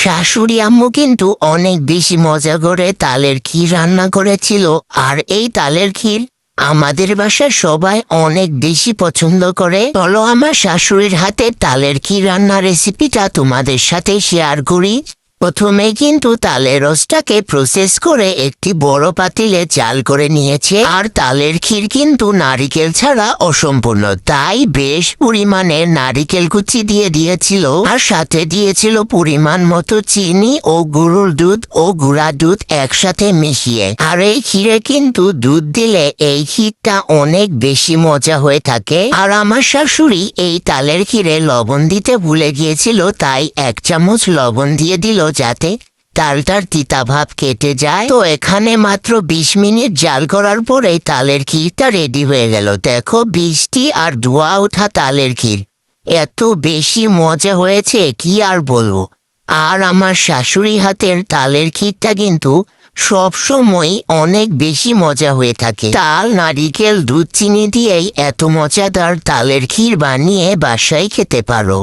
শাশুড়ি আম্মু কিন্তু অনেক বেশি মজা করে তালের ক্ষীর রান্না করেছিল। আর এই তালের ক্ষীর আমাদের বাসার সবাই অনেক বেশি পছন্দ করে। চলো আমার শাশুড়ির হাতে তালের ক্ষীর রান্নার রেসিপিটা তোমাদের সাথে শেয়ার করি। প্রথমে কিন্তু তালের রসটাকে প্রসেস করে একটি বড় পাতিলে চাল করে নিয়েছে। আর তালের ক্ষীর কিন্তু নারিকেল ছাড়া অসম্পূর্ণ, তাই বেশ পরিমাণের নারিকেল কুচি দিয়ে দিয়েছিল। আর সাথে দিয়েছিল পরিমাণ মতো চিনি ও গরুর দুধ ও গুঁড়া দুধ একসাথে মিশিয়ে। আর এই ক্ষীরে কিন্তু দুধ দিলে এই ক্ষীরটা অনেক বেশি মজা হয়ে থাকে। আর আমার শাশুড়ি এই তালের ক্ষীরে লবণ দিতে ভুলে গিয়েছিল, তাই 1 চামচ লবণ দিয়ে দিল যাতে তালটার তিতা ভাব কেটে যায়। তো এখানে মাত্র 20 মিনিট জাল করার পরে তালের ক্ষীরটা রেডি হয়ে গেল। দেখো বৃষ্টি আর ধোয়া ওঠা তালের ক্ষীর এত বেশি মজা হয়েছে কি আর বলবো। আর আমার শাশুড়ি হাতের তালের ক্ষীরটা কিন্তু সবসময় অনেক বেশি মজা হয়ে থাকে। তাল, নারিকেল, দুধ, চিনি দিয়েই এত মজাদার তালের ক্ষীর বানিয়ে বাসায় খেতে পারো।